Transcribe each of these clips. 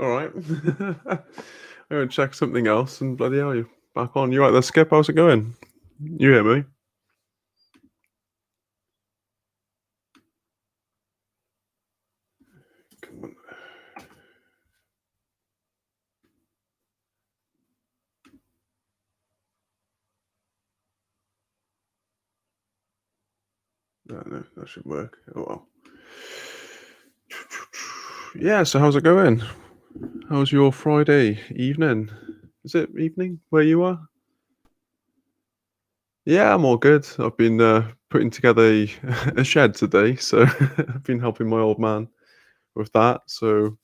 All right. I'm gonna check something else, and bloody hell, you're back on. You right there, Skip? How's it going? You hear me? Come on. No, that should work. Oh well. Yeah. So how's it going? How's your Friday evening? Is it evening where you are? Yeah, I'm all good. I've been putting together a shed today, so I've been helping my old man with that. So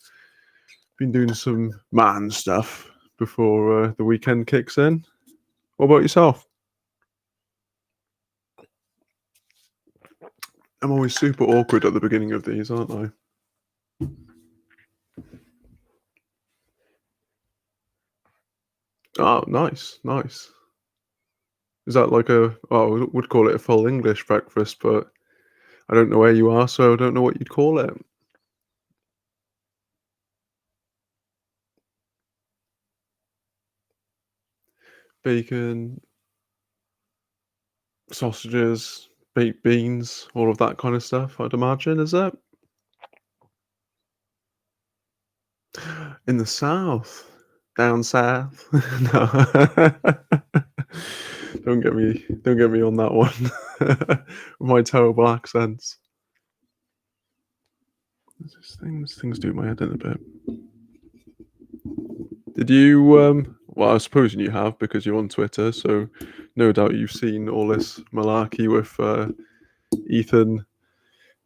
been doing some man stuff before the weekend kicks in. What about yourself? I'm always super awkward at the beginning of these, aren't I? Oh, nice, nice. Is that like I would call it a full English breakfast, but I don't know where you are, so I don't know what you'd call it. Bacon, sausages, baked beans, all of that kind of stuff, I'd imagine, is it? In the south. Down south. No. Don't get me on that one. With my terrible accents. Things do my head in a bit. Did you well, I suppose you have because you're on Twitter, so no doubt you've seen all this malarkey with Ethan,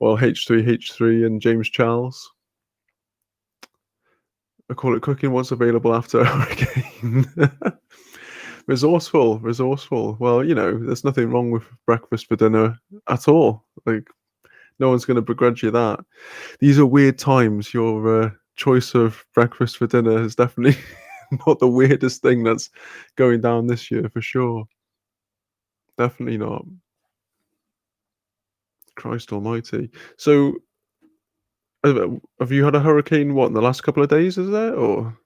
well, H3H3 and James Charles. I call it cooking what's available after a hurricane. Resourceful. Well, there's nothing wrong with breakfast for dinner at all. Like, no one's going to begrudge you that. These are weird times. Your choice of breakfast for dinner is definitely not the weirdest thing that's going down this year for sure. Definitely not. Christ Almighty. So, have you had a hurricane? What in the last couple of days? Is there or?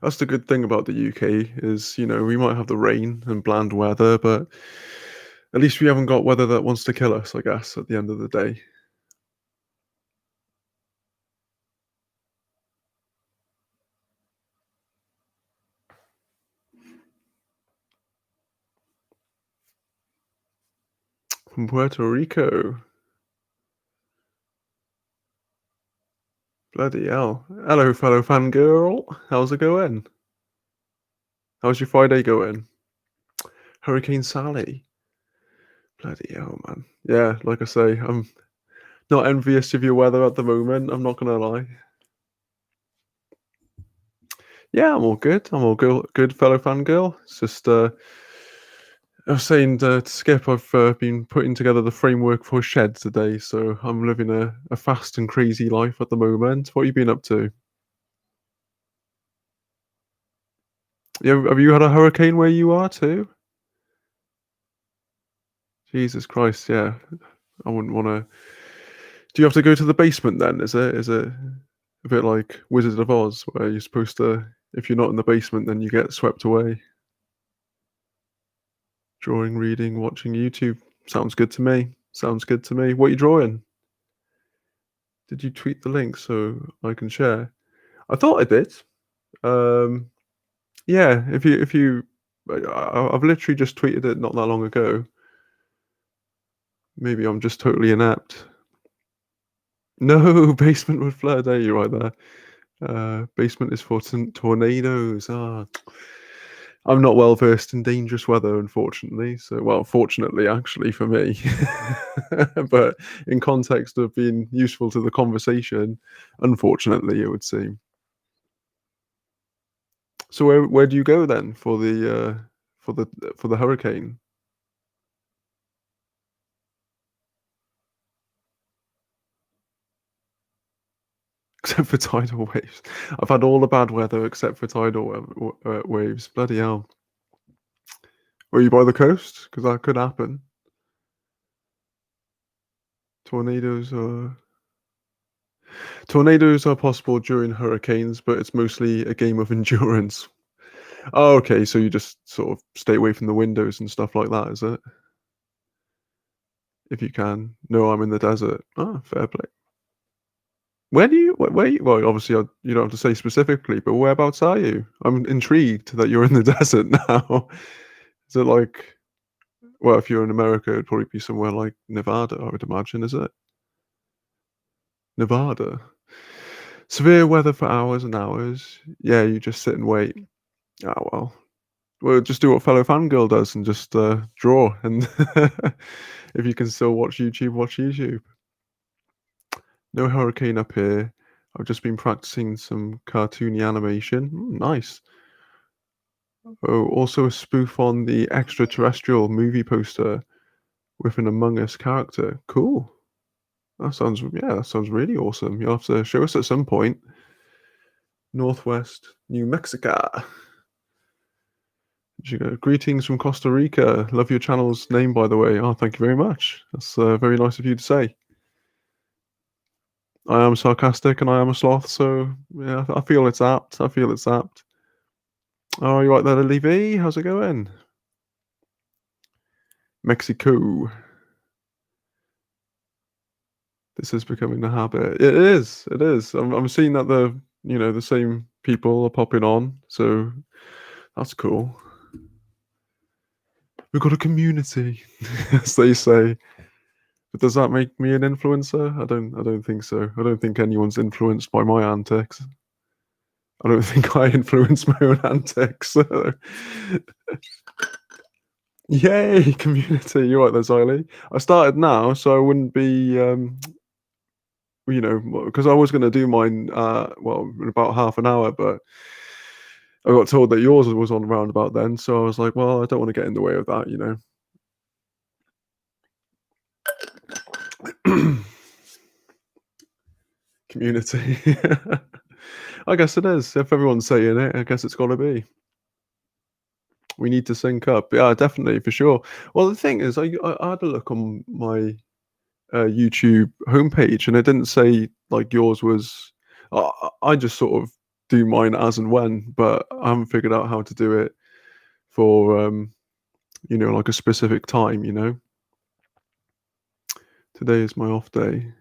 That's the good thing about the UK is, we might have the rain and bland weather, but at least we haven't got weather that wants to kill us, I guess, at the end of the day. From Puerto Rico. Bloody hell. Hello, fellow fangirl. How's it going? How's your Friday going? Hurricane Sally. Bloody hell, man. Yeah, like I say, I'm not envious of your weather at the moment, I'm not gonna lie. Yeah, I'm all good. I'm all good, fellow fangirl. It's just, I was saying to Skip, I've been putting together the framework for Shed today, so I'm living a fast and crazy life at the moment. What have you been up to? Yeah, have you had a hurricane where you are too? Jesus Christ, yeah. I wouldn't want to. Do you have to go to the basement then? Is it a bit like Wizard of Oz, where you're supposed to, if you're not in the basement, then you get swept away? Drawing, reading, watching YouTube. Sounds good to me. Sounds good to me. What are you drawing? Did you tweet the link so I can share? I thought I did. Um, yeah, if you, I've literally just tweeted it not that long ago. Maybe I'm just totally inept. No, basement would flood. There, you're right there. Basement is for tornadoes. Ah, I'm not well versed in dangerous weather, unfortunately. So, well, fortunately, actually, for me. But in context of being useful to the conversation, unfortunately, it would seem. So, where do you go then for the hurricane? Except for tidal waves. I've had all the bad weather except for tidal waves. Bloody hell. Were you by the coast? Because that could happen. Tornadoes are tornadoes are possible during hurricanes, but it's mostly a game of endurance. Oh, okay, so you just sort of stay away from the windows and stuff like that, is it? If you can. No, I'm in the desert. Ah, fair play. Where do you where you well, obviously, you don't have to say specifically, but whereabouts are you? I'm intrigued that you're in the desert now. Is it like well, if you're in America, it'd probably be somewhere like Nevada, I would imagine, is it? Nevada. Severe weather for hours and hours. Yeah, you just sit and wait. Ah, well. Well, just do what fellow fangirl does and just, draw, and if you can still watch YouTube, watch YouTube. No hurricane up here. I've just been practicing some cartoony animation. Nice. Oh, also a spoof on the Extraterrestrial movie poster with an Among Us character. Cool. That sounds really awesome. You'll have to show us at some point. Northwest New Mexico. Greetings from Costa Rica. Love your channel's name, by the way. Oh, thank you very much. That's very nice of you to say. I am sarcastic and I am a sloth, so yeah, I feel it's apt. I feel it's apt. Oh, you right there, Lily V? How's it going? Mexico. This is becoming a habit. It is. It is. I'm seeing that the same people are popping on, so that's cool. We've got a community, as they say. But does that make me an influencer? I don't think so. I don't think anyone's influenced by my antics. I don't think I influence my own antics. Yay, community! You're right there, Xylee. I started now, so I wouldn't be, because I was going to do mine, well, in about half an hour, but I got told that yours was on around about then, so I was like, well, I don't want to get in the way of that, you know. Community. I guess it is. If everyone's saying it, I guess it's got to be. We need to sync up. Yeah, definitely, for sure. Well, the thing is, I had a look on my YouTube homepage, and it didn't say like yours was. I just sort of do mine as and when, but I haven't figured out how to do it for like a specific time. Today is my off day.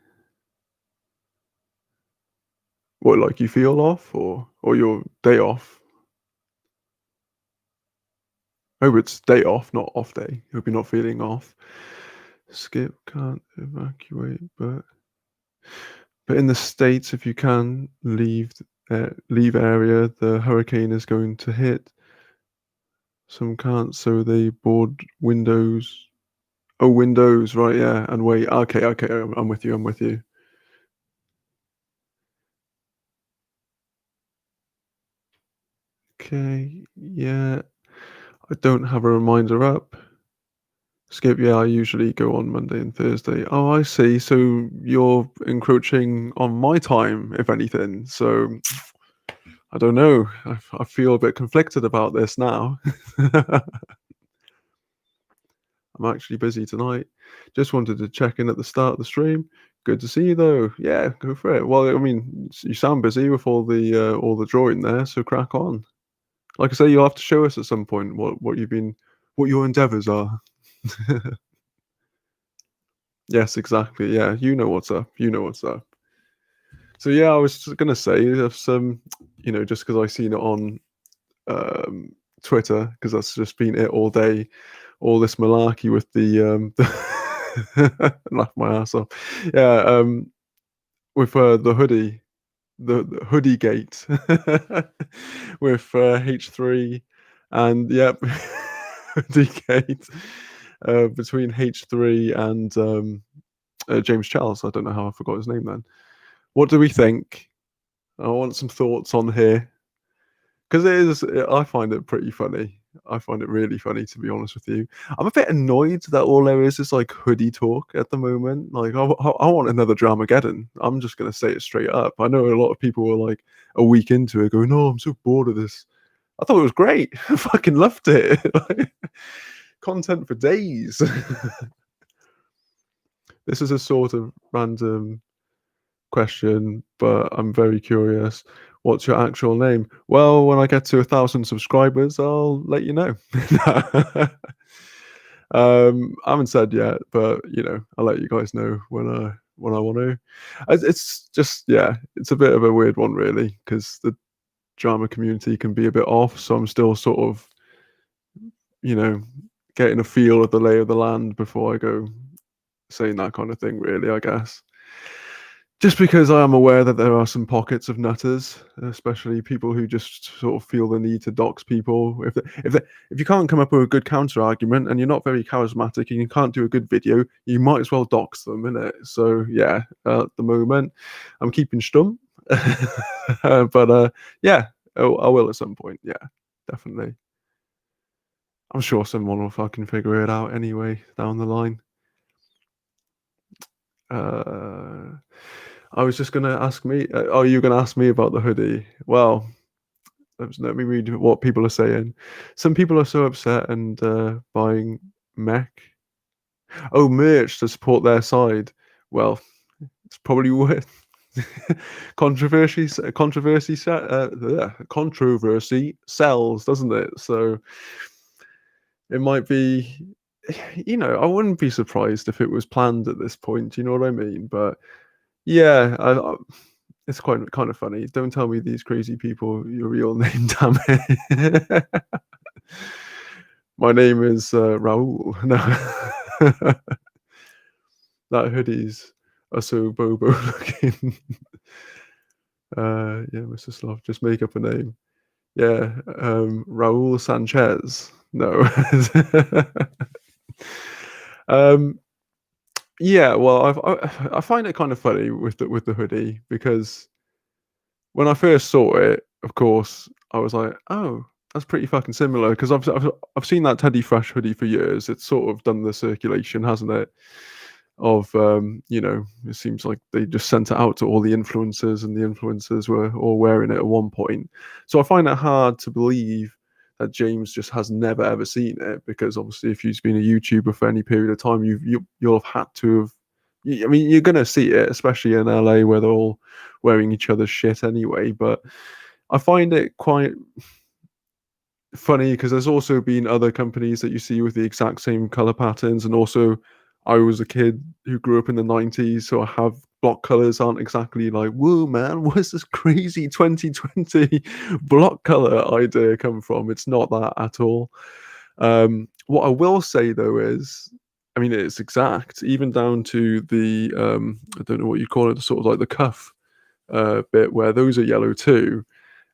What, like you feel off, or your day off? Oh, it's day off, not off day. Hope you're not feeling off. Skip can't evacuate, but in the States, if you can leave area, the hurricane is going to hit. Some can't, so they board windows. Oh, windows, right? Yeah, and wait. Okay, I'm with you. I'm with you. Okay, yeah. I don't have a reminder up. Skip, yeah, I usually go on Monday and Thursday. Oh, I see. So you're encroaching on my time, if anything. So I don't know. I feel a bit conflicted about this now. I'm actually busy tonight. Just wanted to check in at the start of the stream. Good to see you though. Yeah, go for it. Well, I mean, you sound busy with all the drawing there, so crack on. Like I say, you'll have to show us at some point what your endeavours are. Yes, exactly. Yeah, you know what's up. You know what's up. So yeah, I was just gonna say if some, just because I seen it on Twitter, because that's just been it all day, all this malarkey with laugh my ass off. Yeah, with the hoodie, the hoodie gate with H3 and yep, hoodie gate between H3 and James Charles. I don't know how I forgot his name then. What do we think? I want some thoughts on here because I find it pretty funny. I find it really funny, to be honest with you. I'm a bit annoyed that all there is like hoodie talk at the moment. Like, I want another Dramageddon. I'm just gonna say it straight up. I know a lot of people were like a week into it, going, "No, I'm so bored of this." I thought it was great. I fucking loved it. Like, content for days. this is a sort of random question, but I'm very curious. What's your actual name? Well, when I get to 1,000 subscribers, I'll let you know. I haven't said yet, but I'll let you guys know when I want to. It's just it's a bit of a weird one, really, because the drama community can be a bit off. So I'm still sort of, getting a feel of the lay of the land before I go saying that kind of thing. Really, I guess. Just because I am aware that there are some pockets of nutters, especially people who just sort of feel the need to dox people. If you can't come up with a good counter argument and you're not very charismatic and you can't do a good video, you might as well dox them, innit? So yeah, at the moment, I'm keeping stum, but yeah, I will at some point. Yeah, definitely. I'm sure someone will fucking figure it out anyway down the line. I was just gonna ask me. Oh, you're gonna ask me about the hoodie? Well, let me read what people are saying. Some people are so upset and buying mech. Oh, merch to support their side. Well, it's probably worth controversy sells, doesn't it? So it might be. I wouldn't be surprised if it was planned at this point. You know what I mean? But yeah, it's quite kind of funny. Don't tell me these crazy people your real name, damn it. My name is Raoul. No, that hoodies are so bobo looking. Yeah, Mr. Sloth, just make up a name. Yeah, Raul Sanchez. No. um, yeah, well, I find it kind of funny with the hoodie because when I first saw it, of course, I was like, "Oh, that's pretty fucking similar." Because I've seen that Teddy Fresh hoodie for years. It's sort of done the circulation, hasn't it? Of it seems like they just sent it out to all the influencers, and the influencers were all wearing it at one point. So I find it hard to believe that James just has never ever seen it, because obviously, if you've been a YouTuber for any period of time, you'll have had to have. I mean, you're gonna see it, especially in LA where they're all wearing each other's shit anyway. But I find it quite funny because there's also been other companies that you see with the exact same color patterns, and also I was a kid who grew up in the 90s, so I have block colors aren't exactly like, whoa man, where's this crazy 2020 block color idea come from? It's not that at all. What I will say though is, I mean, it's exact, even down to the I don't know what you call it, the sort of like the cuff bit where those are yellow too.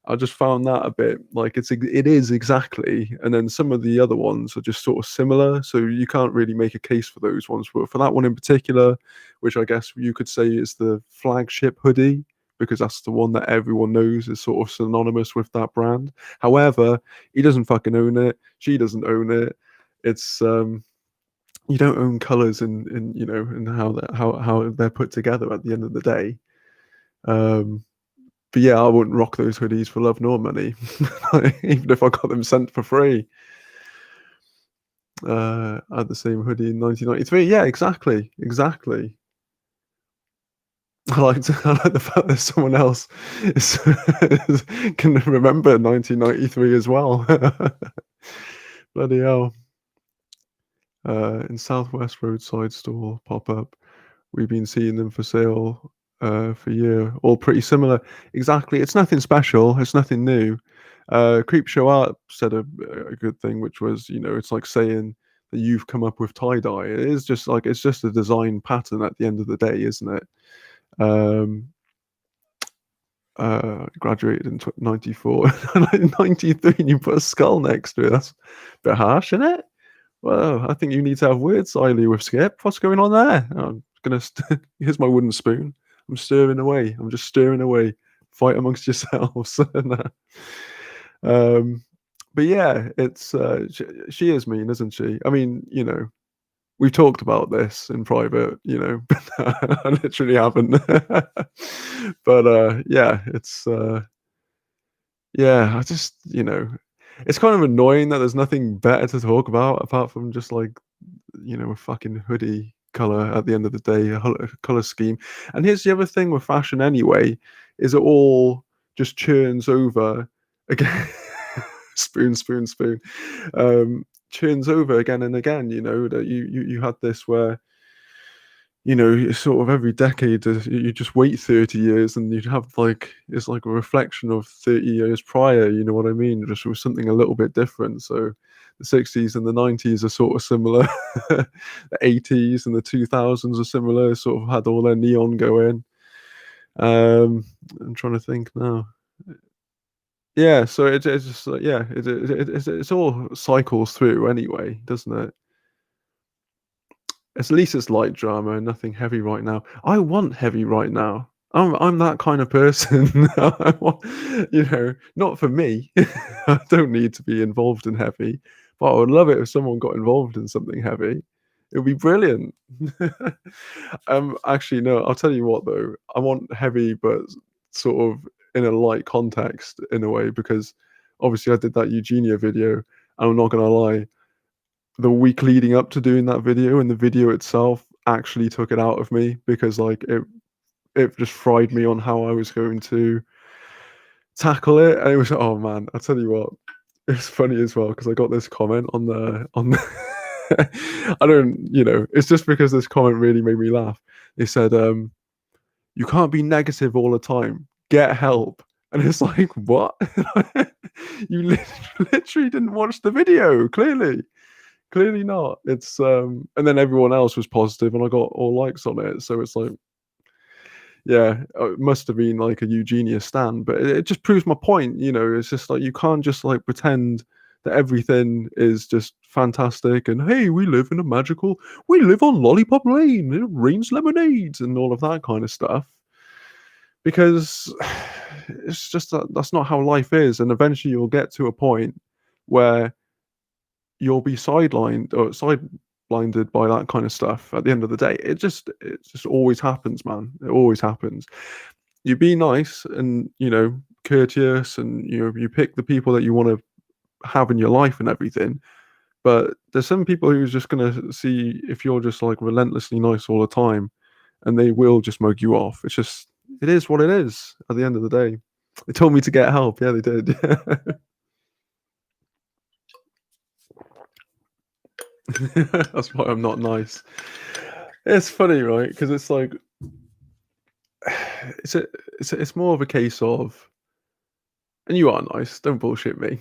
I just found that a bit like it is exactly, and then some of the other ones are just sort of similar, so you can't really make a case for those ones. But for that one in particular, which I guess you could say is the flagship hoodie, because that's the one that everyone knows is sort of synonymous with that brand. However, he doesn't fucking own it. She doesn't own it. It's you don't own colors in how they're put together at the end of the day. But yeah, I wouldn't rock those hoodies for love nor money, even if I got them sent for free. I had the same hoodie in 1993. Yeah, exactly. I like the fact that someone else can remember 1993 as well. Bloody hell. In Southwest Roadside Store pop up. We've been seeing them for sale for a year, all pretty similar. Exactly. It's nothing special. It's nothing new. Creepshow Art said a good thing, which was, it's like saying that you've come up with tie dye. It is just like it's just a design pattern at the end of the day, isn't it? Graduated in 94, 93, and you put a skull next to it. That's a bit harsh, isn't it? Well, I think you need to have words, Siley, with Skip. What's going on there? I'm gonna. Here's my wooden spoon. I'm stirring away. I'm just stirring away. Fight amongst yourselves. But yeah, it's she is mean, isn't she? I mean, we've talked about this in private. I literally haven't. But yeah, it's yeah. I just it's kind of annoying that there's nothing better to talk about apart from just like a fucking hoodie color at the end of the day, a color scheme. And here's the other thing with fashion anyway, is it all just churns over again. Spoon, spoon, spoon. Churns over again and again, that you had this where, sort of every decade, you just wait 30 years and you'd have like, it's like a reflection of 30 years prior, you know what I mean? Just with something a little bit different. So the 60s and the 90s are sort of similar. The 80s and the 2000s are similar, sort of had all their neon going. I'm trying to think now. Yeah, so it's just like, yeah, it's all cycles through anyway, doesn't it? At least it's light drama and nothing heavy right now. I want heavy right now. I'm that kind of person. I want, not for me. I don't need to be involved in heavy, but I would love it if someone got involved in something heavy. It would be brilliant. Actually, no, I'll tell you what though. I want heavy, but sort of in a light context in a way, because obviously I did that Eugenia video, and I'm not gonna lie, the week leading up to doing that video and the video itself actually took it out of me, because like it just fried me on how I was going to tackle it. And it was, oh man, I'll tell you what, it's funny as well because I got this comment on the I don't, it's just because this comment really made me laugh. They said, you can't be negative all the time. Get help. And it's like, what? You literally didn't watch the video, clearly not. It's and then everyone else was positive and I got all likes on it, so it's like, yeah, it must have been like a Eugenia stan, but it just proves my point. It's just like you can't just like pretend that everything is just fantastic and hey, we live on Lollipop Lane, it rains lemonades and all of that kind of stuff, because it's just that's not how life is, and eventually you'll get to a point where you'll be sidelined or blinded by that kind of stuff at the end of the day. It just always happens, man. It always happens. You be nice and courteous, and you pick the people that you want to have in your life and everything. But there's some people who's just gonna see if you're just like relentlessly nice all the time, and they will just mug you off. It is what it is at the end of the day. They told me to get help. Yeah, they did. That's why I'm not nice. It's funny, right? Because it's like it's more of a case of, and you are nice. Don't bullshit me.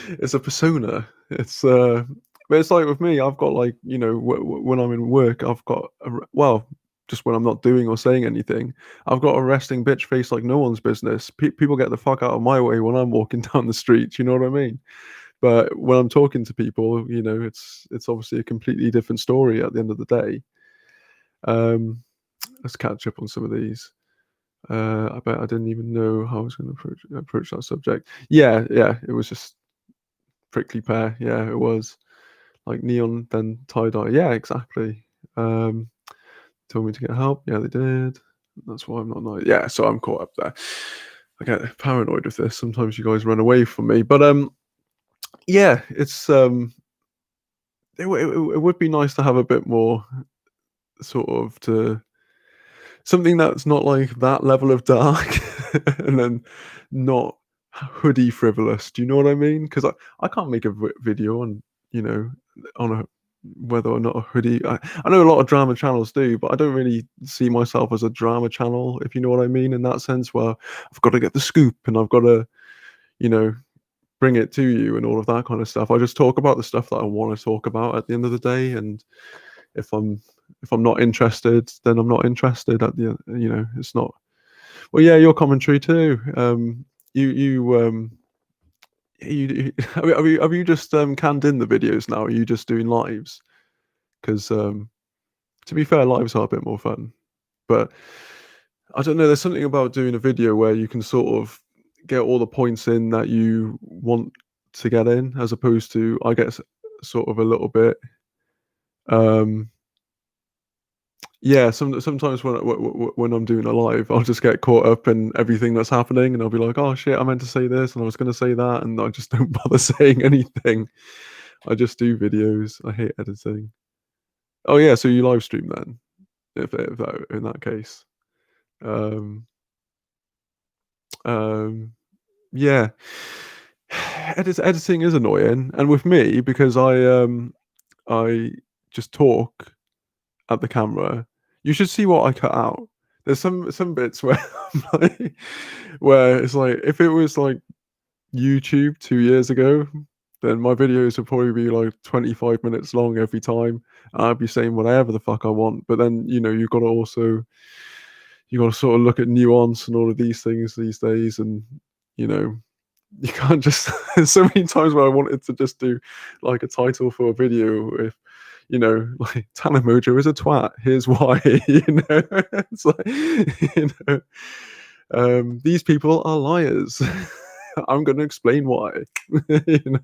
It's a persona. But it's like with me. I've got like when I'm in work, I've got just when I'm not doing or saying anything, I've got a resting bitch face like no one's business. People get the fuck out of my way when I'm walking down the street. You know what I mean? But when I'm talking to people, it's obviously a completely different story at the end of the day. Let's catch up on some of these. I bet I didn't even know how I was going to approach that subject. Yeah, it was just prickly pear. Yeah, it was like neon, then tie dye. Yeah, exactly. Told me to get help. Yeah, they did. That's why I'm not nice. Yeah, so I'm caught up there. I get paranoid with this. Sometimes you guys run away from me, but yeah, it's it would be nice to have a bit more sort of to something that's not like that level of dark, and then not hoodie frivolous. Do you know what I mean? Because I can't make a video on on a whether or not a hoodie. I know a lot of drama channels do, but I don't really see myself as a drama channel, if you know what I mean, in that sense, where I've got to get the scoop and I've got to bring it to you and all of that kind of stuff. I just talk about the stuff that I want to talk about at the end of the day, and if I'm not interested, then I'm not interested. At the it's not. Well, yeah, your commentary too. Have you just canned in the videos now? Are you just doing lives? Because to be fair, lives are a bit more fun. But I don't know. There's something about doing a video where you can sort of get all the points in that you want to get in, as opposed to I get sort of a little bit. Yeah, sometimes when I'm doing a live, I'll just get caught up in everything that's happening, and I'll be like, "Oh shit, I meant to say this, and I was going to say that," and I just don't bother saying anything. I just do videos. I hate editing. Oh, yeah, so you live stream then, if that in that case. Um, um, yeah. Editing is annoying, and with me, because I just talk at the camera, you should see what I cut out. There's some bits where I'm like where it's like, if it was like YouTube 2 years ago, then my videos would probably be like 25 minutes long every time. I'd be saying whatever the fuck I want, but then, you gotta sort of look at nuance and all of these things these days, and, you know, you can't just there's so many times where I wanted to just do, like, a title for a video with, like, "Tana Mojo is a twat, here's why," you know? It's like, you know, "These people are liars. I'm gonna explain why." You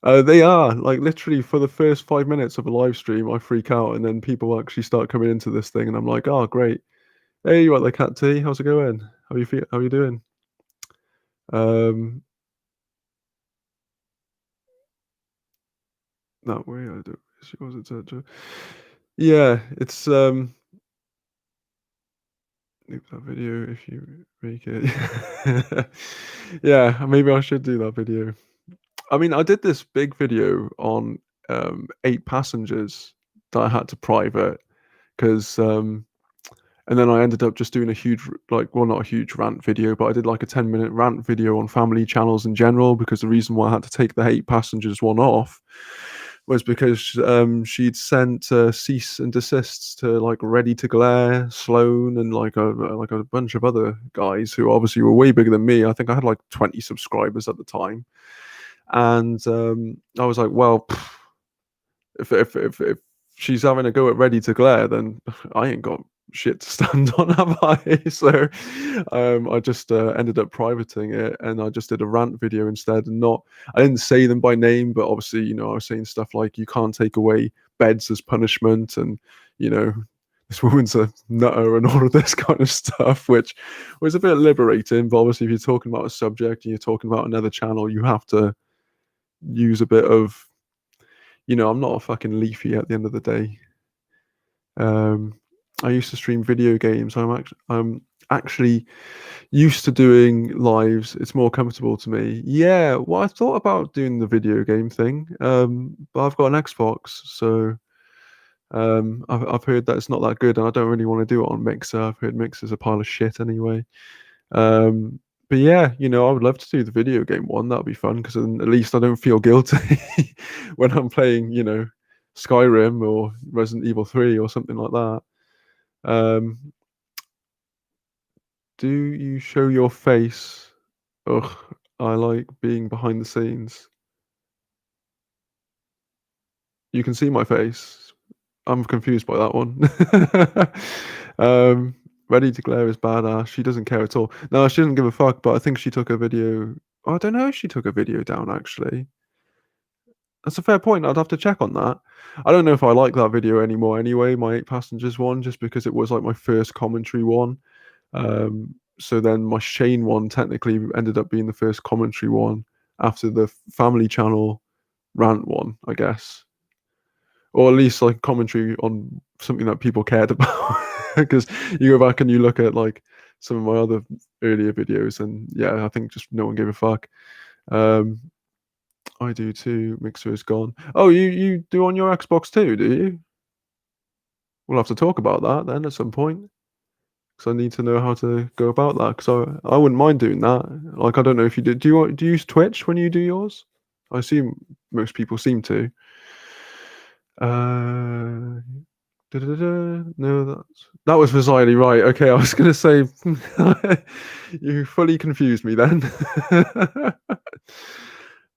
know? They are, like, literally for the first 5 minutes of a live stream, I freak out, and then people actually start coming into this thing, and I'm like, "Oh, great. Hey, you want the Cat T? How's it going? How you doing?" Um, that way I do she wasn't such a Yeah, it's, leave that video if you make it. Yeah, maybe I should do that video. I mean, I did this big video on, 8 passengers that I had to private 'cause, and then I ended up just doing a huge like, well, not a huge rant video, but I did like a 10-minute rant video on family channels in general, because the reason why I had to take the 8 passengers one off was because, she'd sent, cease and desists to, like, Ready to Glare, Sloan, and, like a bunch of other guys who obviously were way bigger than me. I think I had, like, 20 subscribers at the time, and, I was like, "Well, if she's having a go at Ready to Glare, then I ain't got shit to stand on, have I?" So, I just, ended up privating it, and I just did a rant video instead, and not I didn't say them by name, but obviously, I was saying stuff like, "You can't take away beds as punishment," and, you know, "This woman's a nutter," and all of this kind of stuff, which was a bit liberating. But obviously, if you're talking about a subject and you're talking about another channel, you have to use a bit of, I'm not a fucking leafy at the end of the day. Um, I used to stream video games. I'm actually used to doing lives. It's more comfortable to me. Yeah, well, I thought about doing the video game thing, but I've got an Xbox, so I've heard that it's not that good, and I don't really want to do it on Mixer. I've heard Mixer's a pile of shit anyway. Um, but yeah, I would love to do the video game one. That'd be fun, because then at least I don't feel guilty when I'm playing, Skyrim or Resident Evil 3 or something like that. Um, do you show your face? Ugh, I like being behind the scenes. You can see my face. I'm confused by that one. um, Ready to Glare is badass. She doesn't care at all. No, she doesn't give a fuck. But I think she took a video. I don't know if she took a video down actually. That's a fair point. I'd have to check on that. I don't know if I like that video anymore anyway, my 8 passengers one, just because it was like my first commentary one. So then my Shane one technically ended up being the first commentary one after the Family Channel rant one, I guess. Or at least like commentary on something that people cared about. Because you go back and you look at like some of my other earlier videos, and yeah, I think just no one gave a fuck. Um, I do too. Mixer is gone. Oh, you do on your Xbox too, do you? We'll have to talk about that then at some point, because I need to know how to go about that. Because I wouldn't mind doing that. Like, I don't know if you do. Do you use Twitch when you do yours? I assume most people seem to. Uh, no, that was Visaili, right? Okay, I was gonna say you fully confused me then.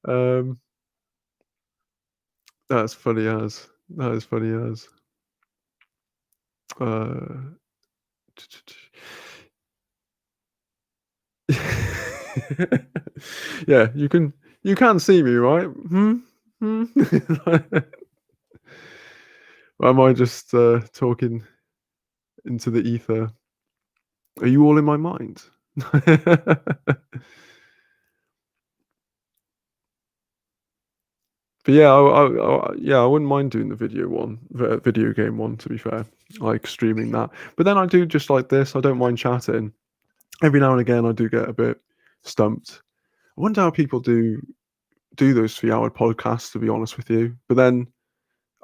um, that's funny as that is funny as. Uh, yeah, you can see me, right? Hmm? Hmm? Or am I just talking into the ether? Are you all in my mind? But yeah, yeah, I wouldn't mind doing the video game one. To be fair, like streaming that. But then I do just like this. I don't mind chatting. Every now and again, I do get a bit stumped. I wonder how people do those 3-hour podcasts. To be honest with you, but then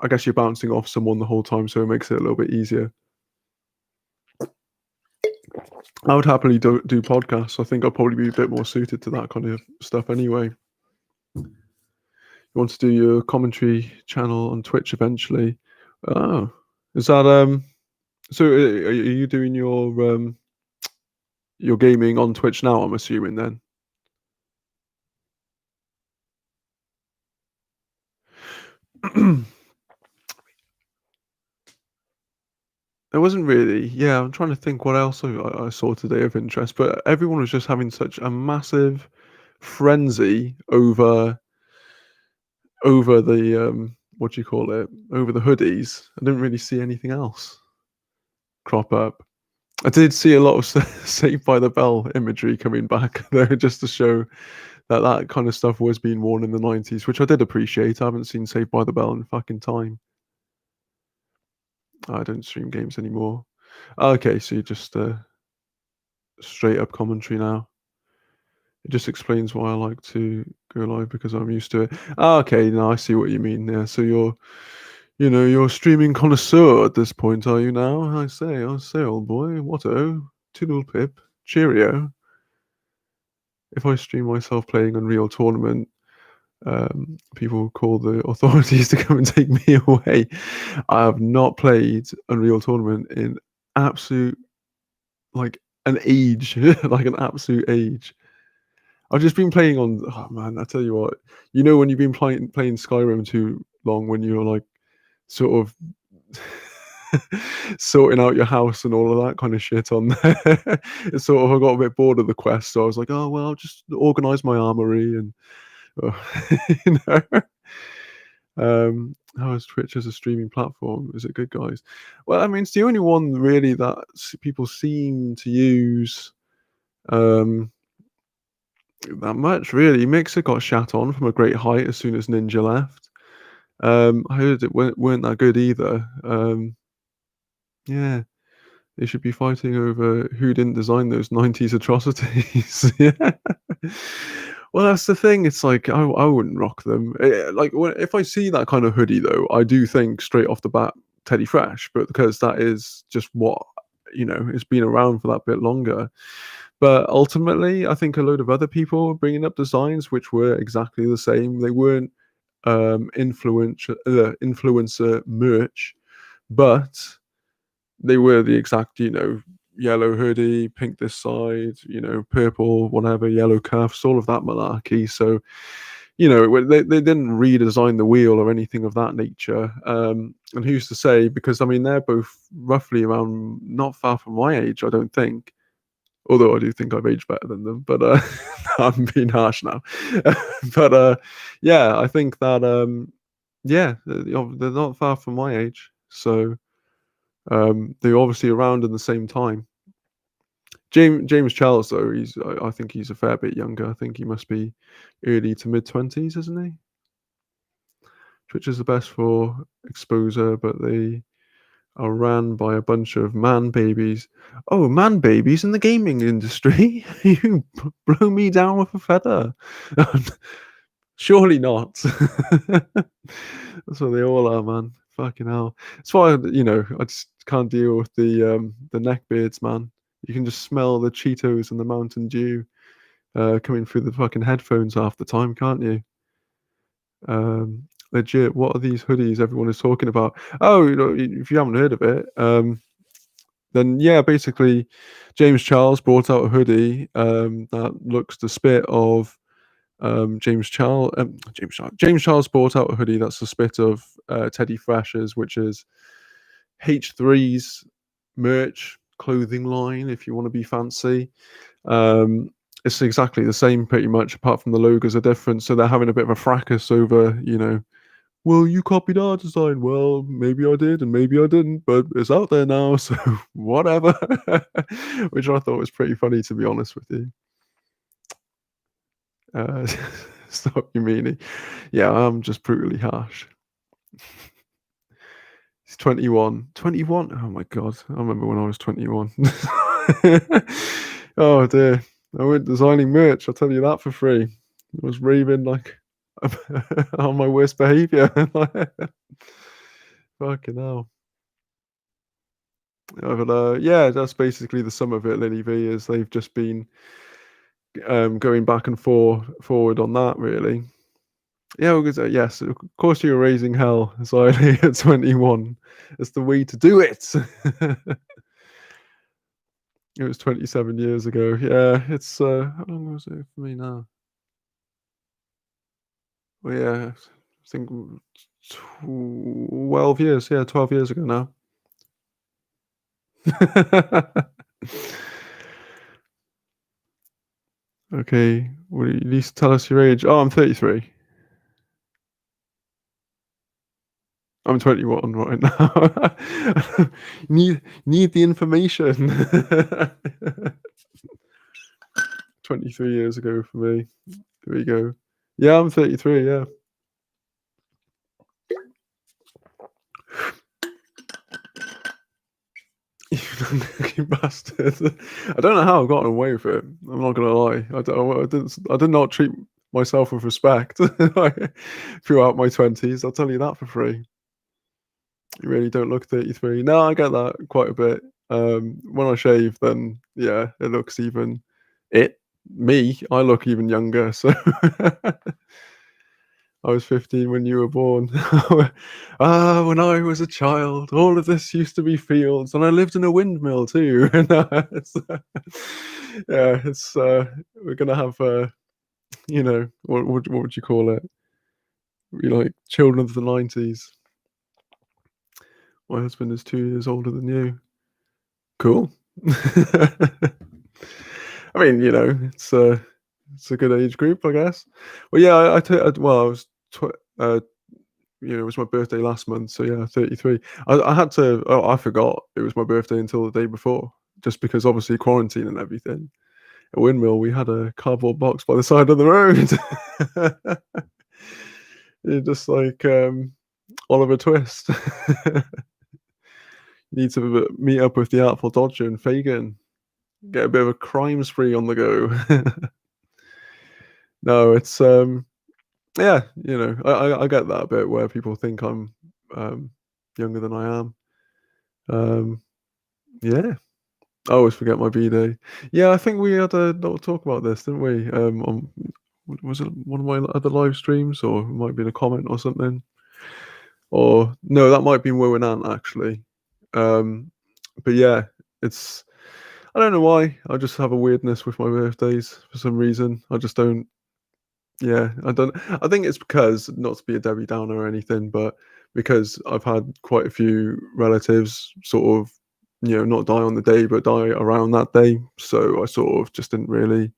I guess you're bouncing off someone the whole time, so it makes it a little bit easier. I would happily do podcasts. I think I'll probably be a bit more suited to that kind of stuff anyway. You want to do your commentary channel on Twitch eventually? Oh, is that So are you doing your gaming on Twitch now? I'm assuming then. It wasn't really. Yeah, I'm trying to think what else I saw today of interest, but everyone was just having such a massive frenzy over the what do you call it? Over the hoodies. I didn't really see anything else crop up. I did see a lot of Saved by the Bell imagery coming back there just to show that that kind of stuff was being worn in the 90s, which I did appreciate. I haven't seen Saved by the Bell in fucking time. I don't stream games anymore. Okay, so you just straight up commentary now. It just explains why I like to go live because I'm used to it. Okay, now I see what you mean. Yeah, so you're a streaming connoisseur at this point, are you now? I say, old boy. Whatto? Toodle pip. Cheerio. If I stream myself playing Unreal Tournament, people call the authorities to come and take me away. I have not played Unreal Tournament in absolute like an age, like an absolute age. I've just been playing on. Oh man, I tell you what. When you've been playing Skyrim too long, when you're like sort of sorting out your house and all of that kind of shit on there. It's sort of I got a bit bored of the quest, so I was like, oh well, I'll just organize my armory and you know. How is Twitch as a streaming platform? Is it good, guys? Well, I mean, it's the only one really that people seem to use that much. Really, Mixer got shat on from a great height as soon as Ninja left. I heard it weren't that good either. Yeah, they should be fighting over who didn't design those 90s atrocities. Yeah. Well, that's the thing. It's like I wouldn't rock them. Like if I see that kind of hoodie, though, I do think straight off the bat Teddy Fresh, but because that is just what it's been around for that bit longer. But ultimately, I think a load of other people were bringing up designs which were exactly the same. They weren't influencer merch, but they were the exact, yellow hoodie, pink this side, purple, whatever, yellow cuffs, all of that malarkey. So, they didn't redesign the wheel or anything of that nature. And who's to say? Because I mean, they're both roughly around, not far from my age, I don't think. Although I do think I've aged better than them, but I'm being harsh now. But yeah, I think that yeah, they're not far from my age, so they're obviously around in the same time. James Charles, though, I think he's a fair bit younger. I think he must be early to mid-20s, isn't he? Twitch is the best for exposure, but they are ran by a bunch of man babies. Oh, man babies in the gaming industry? You blow me down with a feather. Surely not. That's what they all are, man. Fucking hell. That's why I just can't deal with the neckbeards, man. You can just smell the Cheetos and the Mountain Dew coming through the fucking headphones half the time, can't you? Legit, what are these hoodies everyone is talking about? Oh, if you haven't heard of it, then yeah, basically, James Charles brought out a hoodie that looks the spit of James Charles. James Charles brought out a hoodie that's the spit of Teddy Fresh's, which is H3's merch clothing line, if you want to be fancy. It's exactly the same, pretty much, apart from the logos are different. So they're having a bit of a fracas over, well, you copied our design. Well, maybe I did and maybe I didn't, but it's out there now, so whatever. Which I thought was pretty funny, to be honest with you. Stop you meanie. Yeah, I'm just brutally harsh. He's 21. 21? Oh my god. I remember when I was 21. Oh dear. I went designing merch, I'll tell you that for free. I was raving like on my worst behaviour. Fucking hell. But yeah, that's basically the sum of it, Lily V, is they've just been going back and forward on that really. Yeah, because yes, of course you were raising hell, Xylee, at 21. It's the way to do it. It was 27 years ago. Yeah, it's how long was it for me now? Well, yeah, I think 12 years. Yeah, 12 years ago now. Okay, well, you need to tell us your age. Oh, I'm 33. I'm 21 right now. need the information. 23 years ago for me. There we go. Yeah, I'm 33. Yeah. You lucky bastard. I don't know how I've gotten away with it. I'm not gonna lie. I did not treat myself with respect throughout my 20s. I'll tell you that for free. You really don't look 33. No, I get that quite a bit. When I shave, then yeah, it looks even. I look even younger. So I was 15 when you were born. When I was a child, all of this used to be fields, and I lived in a windmill too. And yeah, we're gonna have what would you call it? We like children of the 90s. My husband is 2 years older than you. Cool. I mean, it's a good age group, I guess. Well, yeah, well, I was it was my birthday last month, so yeah, 33. I had to. Oh, I forgot it was my birthday until the day before, just because obviously quarantine and everything. At Windmill, we had a cardboard box by the side of the road. You're just like Oliver Twist. Need to meet up with the Artful Dodger and Fagin. Get a bit of a crime spree on the go. No, it's yeah, I get that a bit where people think I'm younger than I am. Yeah, I always forget my B-day. Yeah, I think we had a little talk about this, didn't we? Was it one of my other live streams, or it might be in a comment or something? Or no, that might be Woe and Ant actually. Um, but yeah, it's I don't know why. I just have a weirdness with my birthdays for some reason. I just don't. Yeah, I don't. I think it's because, not to be a Debbie Downer or anything, but because I've had quite a few relatives sort of, not die on the day, but die around that day. So I sort of just didn't really,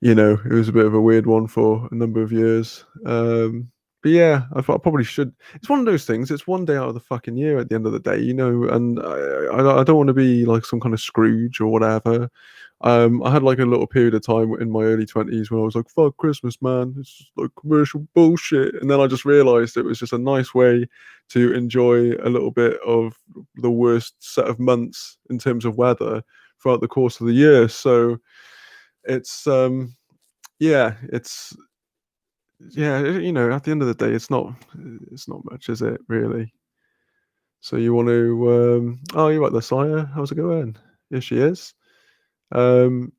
it was a bit of a weird one for a number of years. But yeah, I thought I probably should. It's one of those things. It's one day out of the fucking year at the end of the day, and I don't want to be like some kind of Scrooge or whatever. I had like a little period of time in my early 20s when I was like, "Fuck Christmas, man! It's just like commercial bullshit." And then I just realised it was just a nice way to enjoy a little bit of the worst set of months in terms of weather throughout the course of the year. So it's yeah, it's yeah, at the end of the day, it's not much, is it really? So you want to oh, you're right there, Sire. How's it going? Here she is. Um,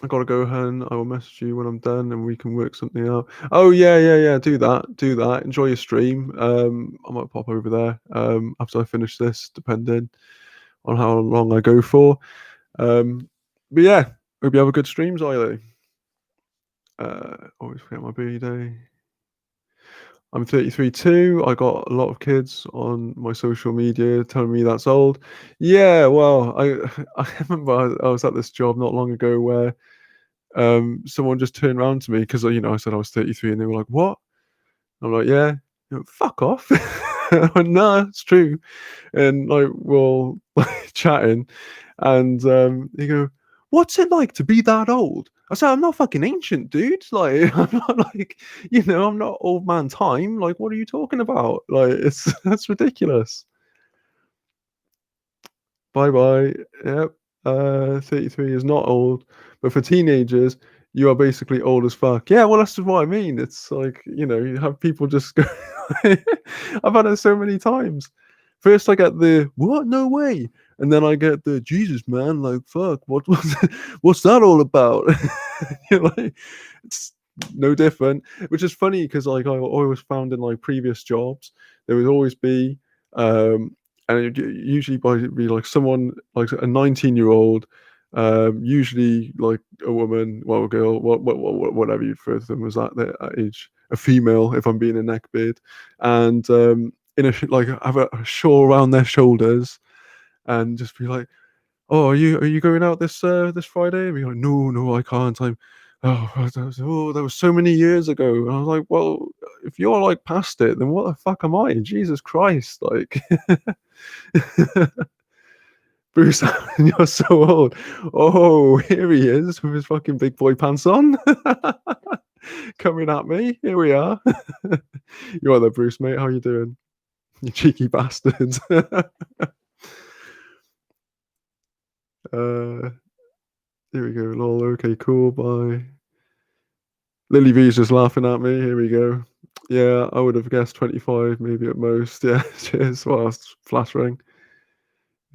I gotta go, hun. I will message you when I'm done, and we can work something out. Oh yeah, yeah, yeah. Do that. Do that. Enjoy your stream. I might pop over there after I finish this, depending on how long I go for. But yeah, hope you have a good stream, Xylee. Always forget my birthday. I'm 33 too. I got a lot of kids on my social media telling me that's old. Yeah, well, I remember I was at this job not long ago where someone just turned around to me because I said I was 33, and they were like, "What?" I'm like, "Yeah." Fuck off. I went, "Nah, it's true." And like we're all like chatting, and they go, what's it like to be that old? I said, I'm not fucking ancient, dude. Like, I'm not like, I'm not old man time. Like, what are you talking about? Like, it's that's ridiculous. Bye bye. Yep. 33 is not old, but for teenagers, you are basically old as fuck. Yeah, well, that's what I mean. It's like, you have people just go. I've had it so many times. First, I get the what? No way. And then I get the Jesus, man. Like, fuck. What's that all about? You're like, it's no different. Which is funny because, like, I always found in like previous jobs, there would always be and it usually be like someone like a 19-year-old, usually like a woman, well, a girl, whatever you refer to them as at that age, a female, if I'm being a neckbeard, and in a like have a shawl around their shoulders, and just be like, "Oh, are you going out this Friday?" And be like, "No, I can't. That was so many years ago." And I was like, "Well, if you're like past it, then what the fuck am I? Jesus Christ!" Like, Bruce Allen, you're so old. Oh, here he is with his fucking big boy pants on, coming at me. Here we are. You are there, Bruce, mate? How you doing? You cheeky bastards. uh, Here we go. Lol. Okay, cool. Bye. Lily V's just laughing at me. Here we go. Yeah, I would have guessed 25, maybe at most. Yeah, cheers. Well, that's flattering.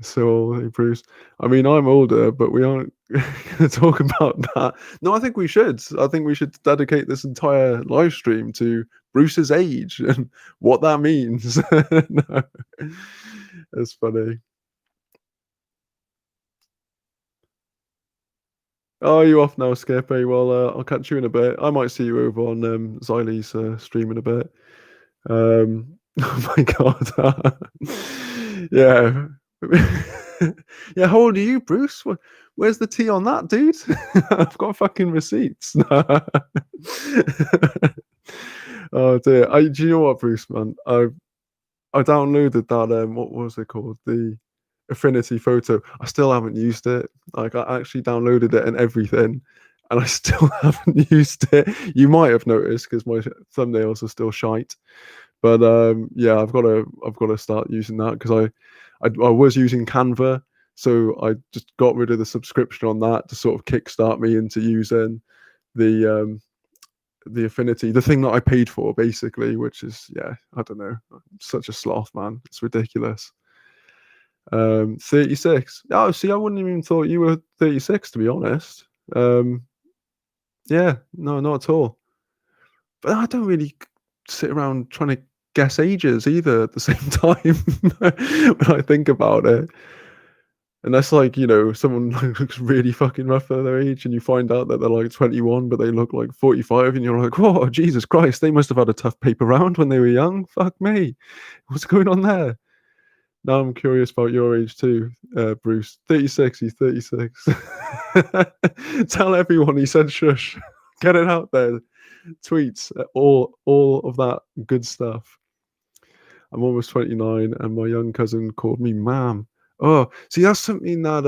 So, hey, Bruce. I mean, I'm older, but we aren't going to talk about that. No, I think we should. I think we should dedicate this entire live stream to Bruce's age and what that means. No, it's funny. Oh, you off now, Skippy? Well, I'll catch you in a bit. I might see you over on Xylee's stream in a bit. Oh my god. Yeah. Yeah, how old are you, Bruce? Where's the tea on that, dude? I've got fucking receipts. Oh dear. Do you know what, Bruce, man? I downloaded that what was it called? The Affinity Photo. I still haven't used it. Like, I actually downloaded it and everything, and I still haven't used it. You might have noticed because my thumbnails are still shite. But yeah, I've got to start using that because I was using Canva, so I just got rid of the subscription on that to sort of kickstart me into using the Affinity, the thing that I paid for, basically, which is, yeah, I don't know, such a sloth, man. It's ridiculous. 36. Oh, see, I wouldn't even thought you were 36, to be honest. Yeah, no, not at all. But I don't really sit around trying to guess ages either at the same time when I think about it. Unless, like, someone looks really fucking rough for their age and you find out that they're like 21, but they look like 45, and you're like, "Whoa, Jesus Christ, they must have had a tough paper round when they were young. Fuck me. What's going on there?" Now I'm curious about your age too, Bruce. 36, he's 36. Tell everyone he said shush. Get it out there. Tweets, all of that good stuff. I'm almost 29, and my young cousin called me ma'am. Oh, see, that's something that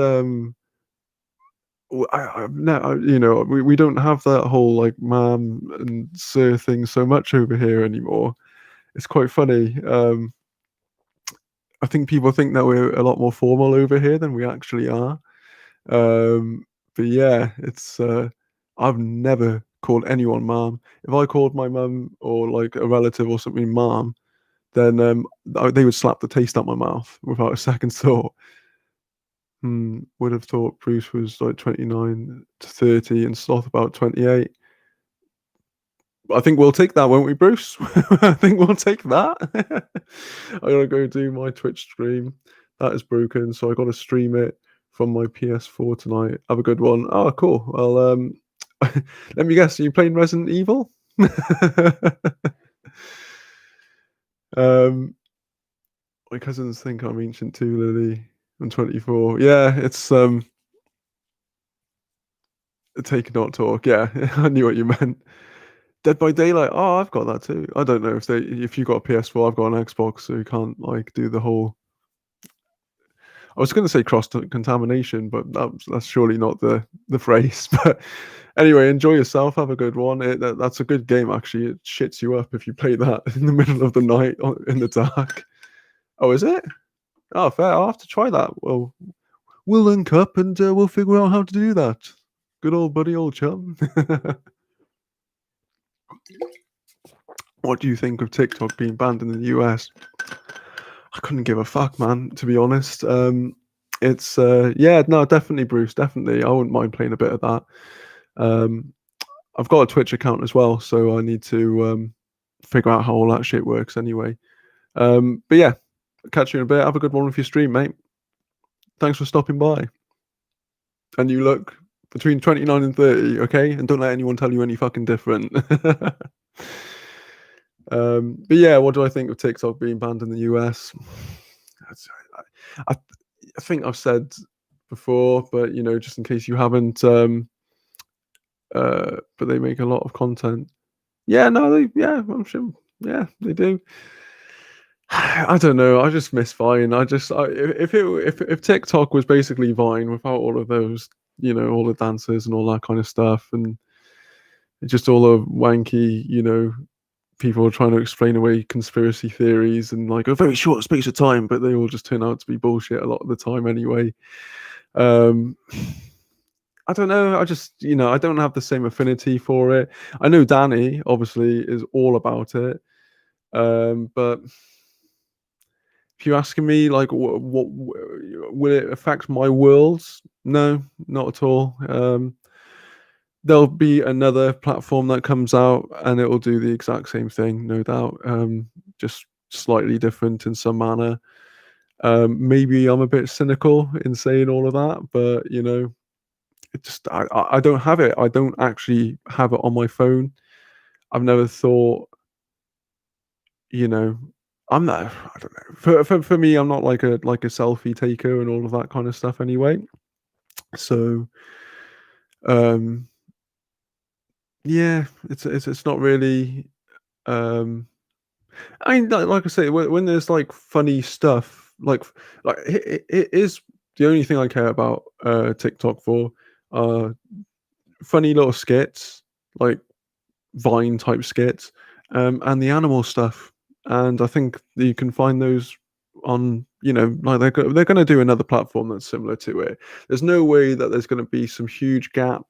I've never, we don't have that whole like ma'am and sir thing so much over here anymore. It's quite funny. I think people think that we're a lot more formal over here than we actually are. But yeah, it's I've never called anyone mom. If I called my mum or like a relative or something mom, then they would slap the taste out my mouth without a second thought. Would have thought Bruce was like 29 to 30 and Sloth about 28. I think we'll take that, won't we, Bruce? I think we'll take that. I gotta go do my Twitch stream. That is broken, so I gotta stream it from my PS4 tonight. Have a good one. Oh, cool. Well, let me guess. Are you playing Resident Evil? My cousins think I'm ancient too, Lily. I'm 24. Yeah, it's take not talk. Yeah, I knew what you meant. Dead by Daylight. Oh, I've got that too. I don't know if you got a PS4, I've got an Xbox, so you can't like do the whole. I was going to say cross contamination, but that's surely not the phrase. But anyway, enjoy yourself. Have a good one. That's a good game, actually. It shits you up if you play that in the middle of the night in the dark. Oh, is it? Oh, fair. I'll have to try that. Well, we'll link up and we'll figure out how to do that. Good old buddy, old chum. What do you think of TikTok being banned in the US? I couldn't give a fuck, man, to be honest. It's yeah, no, definitely, Bruce, definitely. I wouldn't mind playing a bit of that. Um, I've got a Twitch account as well, so I need to figure out how all that shit works anyway. But yeah, catch you in a bit. Have a good one with your stream, mate. Thanks for stopping by. And you look between 29 and 30, okay? And don't let anyone tell you any fucking different. But yeah, what do I think of TikTok being banned in the US? I think I've said before, but you know, just in case you haven't, but they make a lot of content. Yeah, no, I'm sure. Yeah, they do. I don't know. I just miss Vine. If TikTok was basically Vine without all of those, you know, all the dances and all that kind of stuff, and just all the wanky, you know, people are trying to explain away conspiracy theories in like a very short space of time, but they all just turn out to be bullshit a lot of the time anyway. I don't know. I just, you know, I don't have the same affinity for it. I know Danny obviously is all about it, but if you're asking me, like, what will it affect my worlds? No, not at all. There'll be another platform that comes out, and it will do the exact same thing, no doubt. Just slightly different in some manner. Maybe I'm a bit cynical in saying all of that, but you know, it just I don't have it. I don't actually have it on my phone. I've never thought, you know, I'm not. I don't know. For me, I'm not like a selfie taker and all of that kind of stuff anyway. So, um, yeah, it's not really. Um, I mean, like I say, when there's like funny stuff, like it is the only thing I care about TikTok for. Uh, Funny little skits, like Vine type skits, and the animal stuff. And I think that you can find those on, you know, like they're going to do another platform that's similar to it. There's no way that there's going to be some huge gap.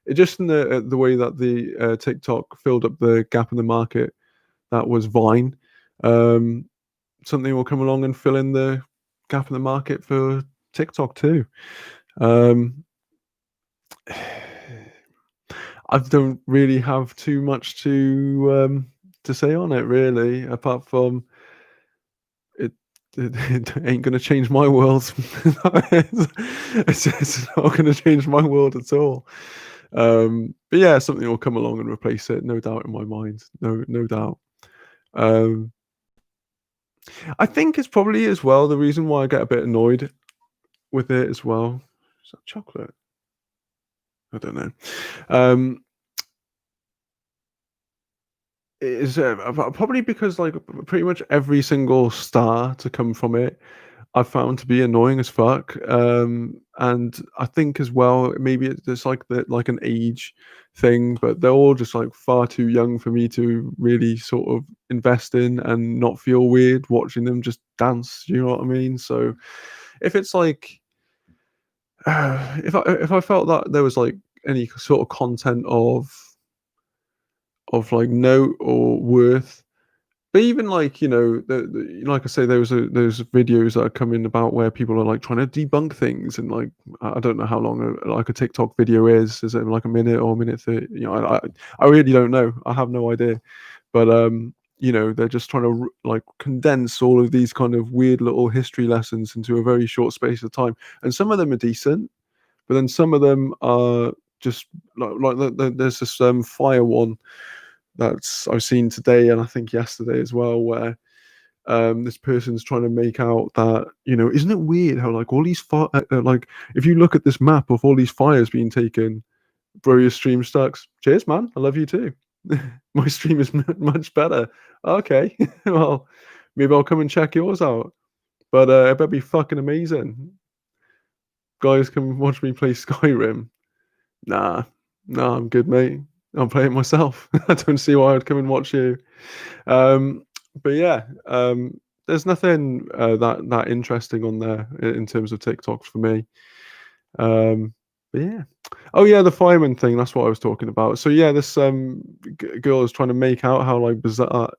It just in the way that the TikTok filled up the gap in the market that was Vine. Um, Something will come along and fill in the gap in the market for TikTok too. Um, I don't really have too much to say on it, really, apart from it. It ain't gonna change my world. It's not gonna change my world at all. But yeah, something will come along and replace it, no doubt in my mind. No doubt. Um, I think it's probably as well the reason why I get a bit annoyed with it as well. Is that chocolate? I don't know. Um, is probably because like pretty much every single star to come from it, I found to be annoying as fuck. And I think as well, maybe it's like like an age thing, but they're all just like far too young for me to really sort of invest in and not feel weird watching them just dance. You know what I mean? So if it's like if I felt that there was like any sort of content of like note or worth. But even like, you know, like I say, those videos that are coming about where people are like trying to debunk things, and like I don't know how long like a TikTok video is. Is it like a minute or a minute 30? You know, I really don't know. I have no idea. But you know, they're just trying to like condense all of these kind of weird little history lessons into a very short space of time. And some of them are decent, but then some of them are just there's this fire one that's I've seen today and I think yesterday as well, where this person's trying to make out that, you know, isn't it weird how like all these like if you look at this map of all these fires being taken, bro, your stream sucks. Cheers, man. I love you too. My stream is much better. Okay, well, maybe I'll come and check yours out. But it better be fucking amazing. Guys, come watch me play Skyrim. Nah, nah, I'm good, mate. I'll play it myself. I don't see why I'd come and watch you. Um, but yeah, there's nothing that interesting on there in terms of TikToks for me. But yeah. Oh yeah, the fireman thing. That's what I was talking about. So yeah, this girl is trying to make out how like bizarre,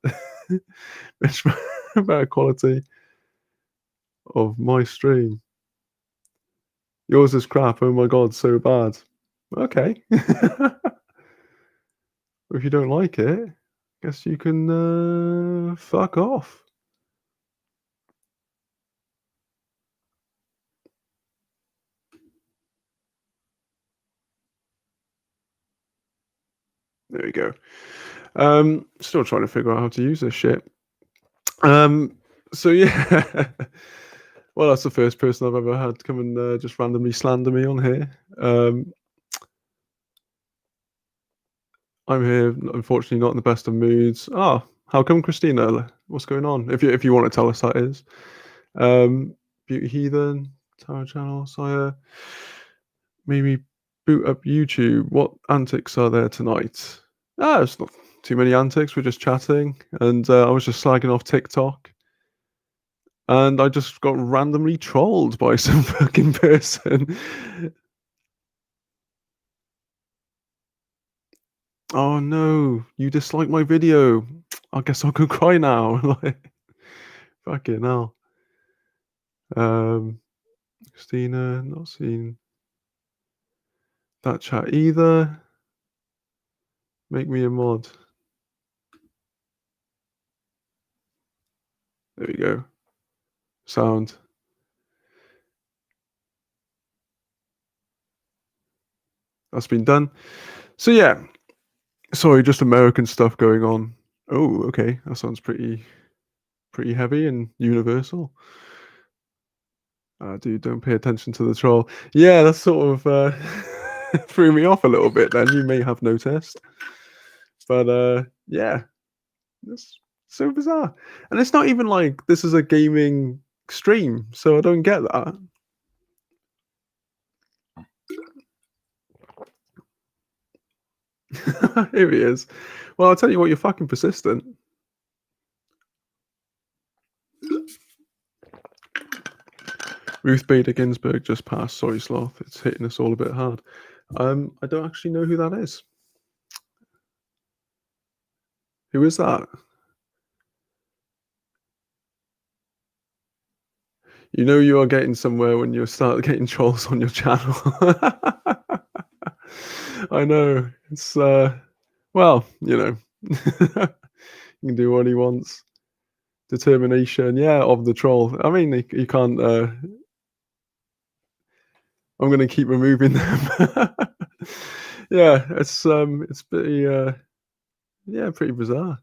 it's better quality of my stream. Yours is crap. Oh my god, so bad. Okay. If you don't like it, guess you can fuck off. There we go. Still trying to figure out how to use this shit. So yeah. Well, that's the first person I've ever had come and just randomly slander me on here. I'm here, unfortunately, not in the best of moods. Ah, how come, Christina? What's going on? If you want to tell us, that is. Beauty Heathen, Tower Channel, Sire. Maybe boot up YouTube. What antics are there tonight? Ah, it's not too many antics. We're just chatting, and I was just slagging off TikTok, and I just got randomly trolled by some fucking person. Oh no, you dislike my video. I guess I'll go cry now. Like, fucking hell. Christina, not seen that chat either. Make me a mod. There we go. Sound. That's been done. So yeah. Sorry, just American stuff going on. Oh, okay. That sounds pretty heavy and universal. Dude, don't pay attention to the troll. Yeah, that sort of threw me off a little bit then. You may have noticed. But yeah, it's so bizarre. And it's not even like this is a gaming stream, so I don't get that. Here he is. Well, I'll tell you what, you're fucking persistent. Ruth Bader Ginsburg just passed. Sorry, Sloth. It's hitting us all a bit hard. I don't actually know who that is. Who is that? You know you are getting somewhere when you start getting trolls on your channel. I know. It's well, you know. He can do what he wants. Determination, yeah, of the troll. I mean, you can't I'm gonna keep removing them. Yeah, it's pretty yeah, pretty bizarre.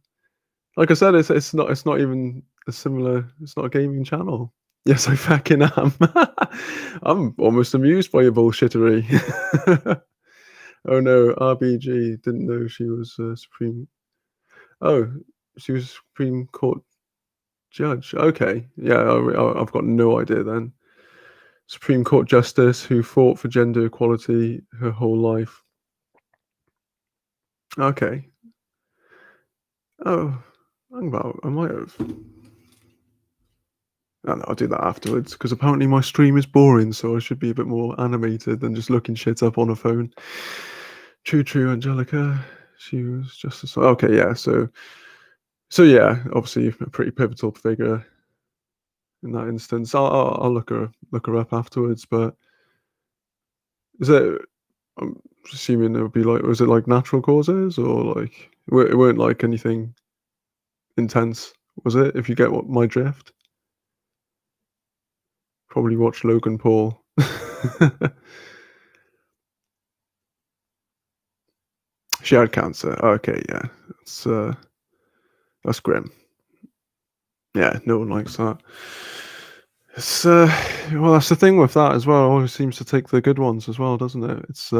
Like I said, it's not even a similar. It's not a gaming channel. Yes, I fucking am. I'm almost amused by your bullshittery. Oh no, RBG didn't know she was Supreme. Oh, she was Supreme Court judge. Okay, yeah, I've got no idea then. Supreme Court justice who fought for gender equality her whole life. Okay. Oh, I might have. No, I'll do that afterwards because apparently my stream is boring, so I should be a bit more animated than just looking shit up on a phone. True, Angelica. She was just okay, yeah. So yeah, obviously a pretty pivotal figure in that instance. I'll look her up afterwards. But is it? I'm assuming it would be like, was it like natural causes or like it weren't like anything intense, was it? If you get what my drift. Probably watch Logan Paul. She had cancer. Okay, yeah. That's grim. Yeah, no one likes that. It's well, that's the thing with that as well. It always seems to take the good ones as well, doesn't it? It's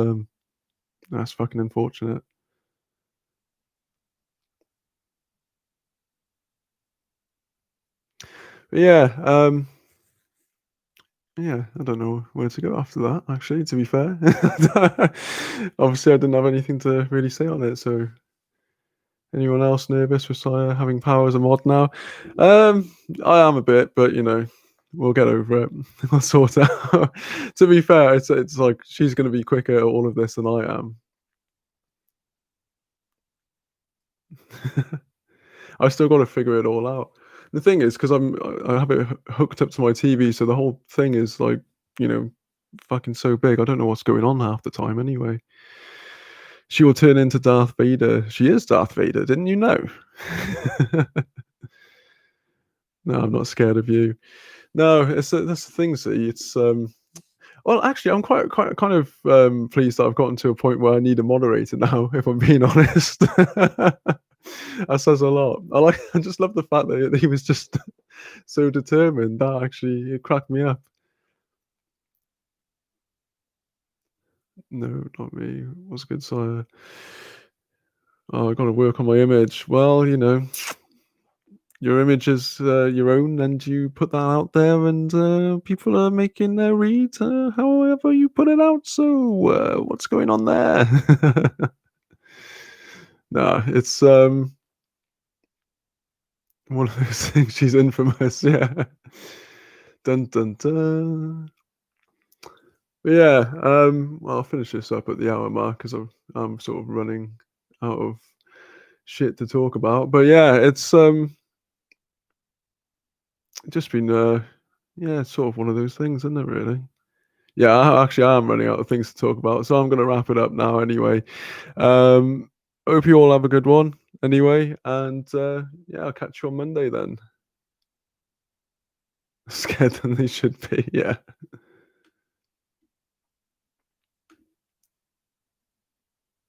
that's fucking unfortunate. But yeah, Yeah, I don't know where to go after that, actually, to be fair. Obviously, I didn't have anything to really say on it, so anyone else nervous with Saya having power as a mod now? Um, I am a bit, but, we'll get over it. We'll sort it out. To be fair, it's like she's gonna be quicker at all of this than I am. I still gotta figure it all out. The thing is, because I have it hooked up to my TV, so the whole thing is, like, you know, fucking so big, I don't know what's going on half the time anyway. She will turn into Darth Vader. She is Darth Vader, didn't you know? No, I'm not scared of you. No, that's the thing, see, well, actually, I'm quite kind of, pleased that I've gotten to a point where I need a moderator now, if I'm being honest. That says a lot. I just love the fact that he was just so determined. That actually it cracked me up. No, not me. What's good, sire? Oh, I gotta work on my image. Well, your image is, your own, and you put that out there, and, people are making their read, however you put it out, so, what's going on there? Nah, it's, one of those things. She's infamous, yeah. Dun, dun, dun. But yeah, well, I'll finish this up at the hour mark because I'm sort of running out of shit to talk about. But yeah, it's just been yeah, it's sort of one of those things, isn't it? Really? Yeah, actually, I am running out of things to talk about, so I'm gonna wrap it up now. Anyway, um, hope you all have a good one. Anyway, and yeah, I'll catch you on Monday then. Scared than they should be. Yeah.